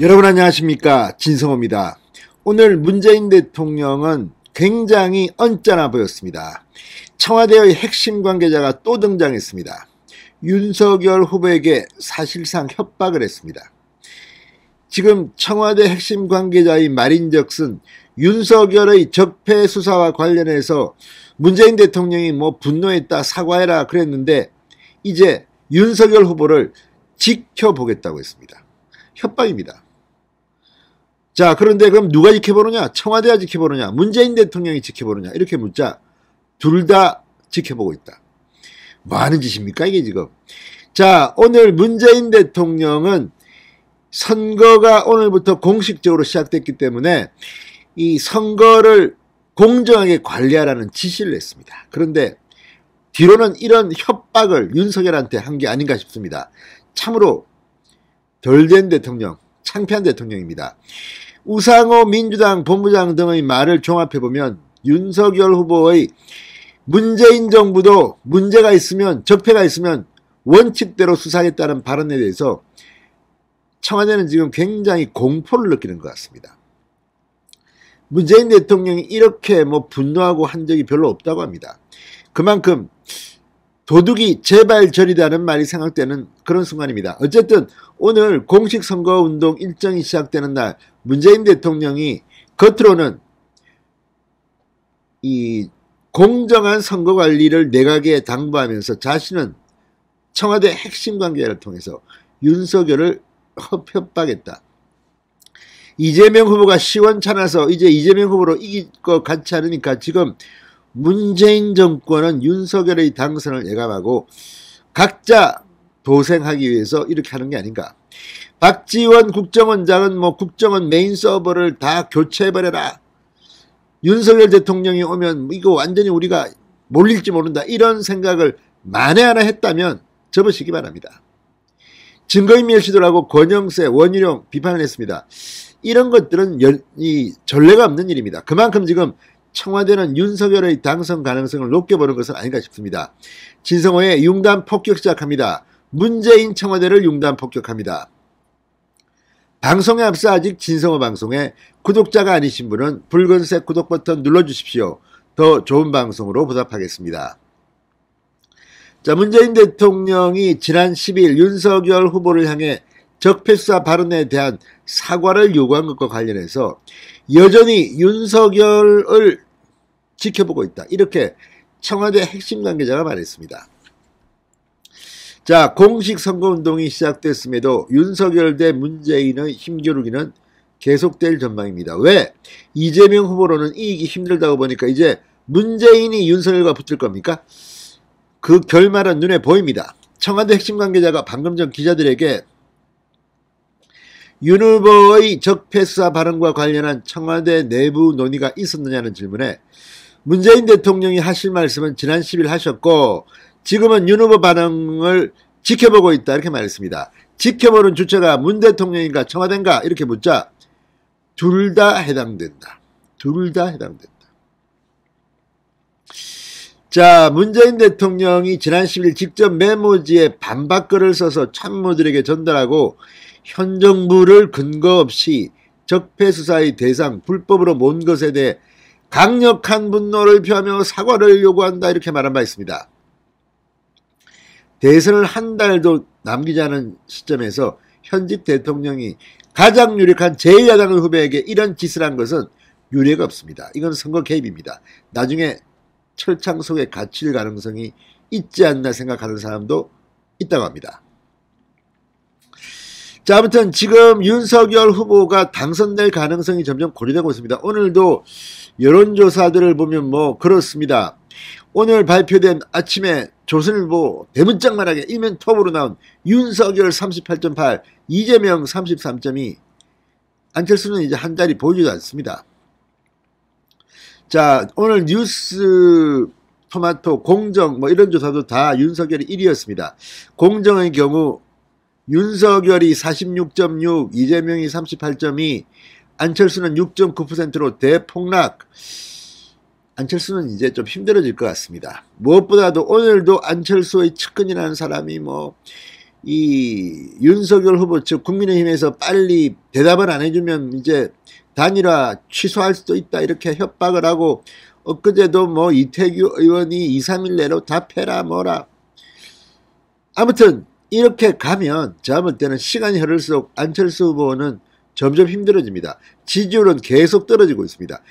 여러분 안녕하십니까, 진성호입니다. 오늘 문재인 대통령은 굉장히 언짢아 보였습니다. 청와대의 핵심 관계자가 또 등장했습니다. 윤석열 후보에게 사실상 협박을 했습니다. 지금 청와대 핵심 관계자의 말인즉슨 윤석열의 적폐 수사와 관련해서 문재인 대통령이 분노했다, 사과해라 그랬는데 이제 윤석열 후보를 지켜보겠다고 했습니다. 협박입니다. 자, 그런데 그럼 누가 지켜보느냐? 청와대가 지켜보느냐? 문재인 대통령이 지켜보느냐? 이렇게 묻자 둘 다 지켜보고 있다. 뭐 하는 짓입니까 이게 지금? 자, 오늘 문재인 대통령은 선거가 오늘부터 공식적으로 시작됐기 때문에 이 선거를 공정하게 관리하라는 지시를 했습니다. 그런데 뒤로는 이런 협박을 윤석열한테 한 게 아닌가 싶습니다. 참으로 덜 된 대통령, 창피한 대통령입니다. 우상호 민주당 본부장 등의 말을 종합해보면 윤석열 후보의 문재인 정부도 문제가 있으면, 적폐가 있으면 원칙대로 수사하겠다는 발언에 대해서 청와대는 지금 굉장히 공포를 느끼는 것 같습니다. 문재인 대통령이 이렇게 분노하고 한 적이 별로 없다고 합니다. 그만큼 도둑이 제발저리다는 말이 생각되는 그런 순간입니다. 어쨌든 오늘 공식 선거운동 일정이 시작되는 날 문재인 대통령이 겉으로는 이 공정한 선거관리를 내각에 당부하면서 자신은 청와대 핵심 관계자를 통해서 윤석열을 협박했다. 이재명 후보가 시원찮아서 이제 이재명 후보로 이길 것 같지 않으니까 지금 문재인 정권은 윤석열의 당선을 예감하고 각자 도생하기 위해서 이렇게 하는 게 아닌가. 박지원 국정원장은 국정원 메인 서버를 다 교체해버려라. 윤석열 대통령이 오면 이거 완전히 우리가 몰릴지 모른다. 이런 생각을 만에 하나 했다면 접으시기 바랍니다. 증거인멸 시도를 하고 권영세, 원희룡 비판을 했습니다. 이런 것들은 전례가 없는 일입니다. 그만큼 지금 청와대는 윤석열의 당선 가능성을 높게 보는 것은 아닌가 싶습니다. 진성호의 융단 폭격 시작합니다. 문재인 청와대를 융단 폭격합니다. 방송에 앞서 아직 진성호 방송에 구독자가 아니신 분은 붉은색 구독 버튼 눌러주십시오. 더 좋은 방송으로 보답하겠습니다. 자, 문재인 대통령이 지난 10일 윤석열 후보를 향해 적폐수사 발언에 대한 사과를 요구한 것과 관련해서 여전히 윤석열을 지켜보고 있다. 이렇게 청와대 핵심 관계자가 말했습니다. 자, 공식 선거운동이 시작됐음에도 윤석열 대 문재인의 힘겨루기는 계속될 전망입니다. 왜? 이재명 후보로는 이기기 힘들다고 보니까 이제 문재인이 윤석열과 붙을 겁니까? 그 결말은 눈에 보입니다. 청와대 핵심 관계자가 방금 전 기자들에게 윤 후보의 적폐수사 발언과 관련한 청와대 내부 논의가 있었느냐는 질문에 문재인 대통령이 하실 말씀은 지난 10일 하셨고 지금은 윤 후보 반응을 지켜보고 있다 이렇게 말했습니다. 지켜보는 주체가 문 대통령인가 청와대인가 이렇게 묻자 둘 다 해당된다. 둘 다 해당된다. 자, 문재인 대통령이 지난 10일 직접 메모지에 반박글을 써서 참모들에게 전달하고 현 정부를 근거 없이 적폐수사의 대상, 불법으로 모은 것에 대해 강력한 분노를 표하며 사과를 요구한다 이렇게 말한 바 있습니다. 대선을 한 달도 남기지 않은 시점에서 현직 대통령이 가장 유력한 제1야당의 후보에게 이런 짓을 한 것은 유례가 없습니다. 이건 선거 개입입니다. 나중에 철창 속에 갇힐 가능성이 있지 않나 생각하는 사람도 있다고 합니다. 자, 아무튼 지금 윤석열 후보가 당선될 가능성이 점점 고려되고 있습니다. 오늘도 여론조사들을 보면 그렇습니다. 오늘 발표된 아침에 조선일보 대문짝만하게 일면 톱으로 나온 윤석열 38.8, 이재명 33.2, 안철수는 이제 한 자리 보이지도 않습니다. 자, 오늘 뉴스 토마토 공정 이런 조사도 다 윤석열이 1위였습니다. 공정의 경우 윤석열이 46.6, 이재명이 38.2, 안철수는 6.9%로 대폭락. 안철수는 이제 좀 힘들어질 것 같습니다. 무엇보다도 오늘도 안철수의 측근이라는 사람이 이 윤석열 후보 즉 국민의힘에서 빨리 대답을 안 해주면 이제 단일화 취소할 수도 있다 이렇게 협박을 하고, 엊그제도 뭐 이태규 의원이 2, 3일 내로 답해라 뭐라. 아무튼 이렇게 가면 제가 볼 때는 시간이 흐를수록 안철수 후보는 점점 힘들어집니다. 지지율은 계속 떨어지고 있습니다.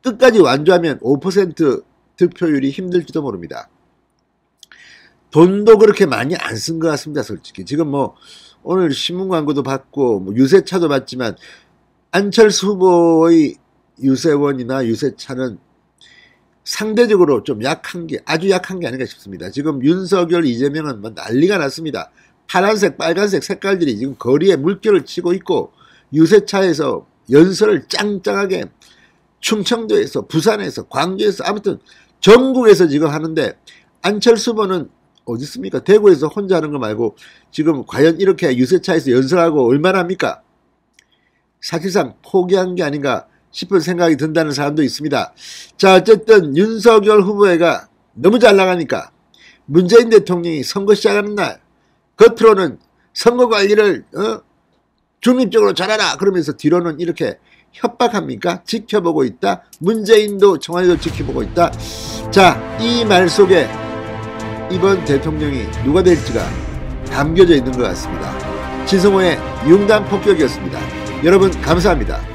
끝까지 완주하면 5% 득표율이 힘들지도 모릅니다. 돈도 그렇게 많이 안 쓴 것 같습니다. 솔직히 지금 뭐 오늘 신문 광고도 받고 뭐 유세차도 받지만 안철수 후보의 유세원이나 유세차는 상대적으로 좀 약한 게, 아주 약한 게 아닌가 싶습니다. 지금 윤석열, 이재명은 뭐 난리가 났습니다. 파란색, 빨간색 색깔들이 지금 거리에 물결을 치고 있고, 유세차에서 연설을 짱짱하게 충청도에서, 부산에서, 광주에서, 아무튼 전국에서 지금 하는데, 안철수 후보는 어디 있습니까? 대구에서 혼자 하는 거 말고 지금 과연 이렇게 유세차에서 연설하고 얼마나 합니까? 사실상 포기한 게 아닌가 싶은 생각이 든다는 사람도 있습니다. 자, 어쨌든 윤석열 후보가 너무 잘 나가니까 문재인 대통령이 선거 시작하는 날 겉으로는 선거 관리를 중립적으로 잘하라 그러면서 뒤로는 이렇게 협박합니까? 지켜보고 있다. 문재인도 청와대도 지켜보고 있다. 자, 이 말 속에 이번 대통령이 누가 될지가 담겨져 있는 것 같습니다. 진성호의 융단 폭격이었습니다. 여러분 감사합니다.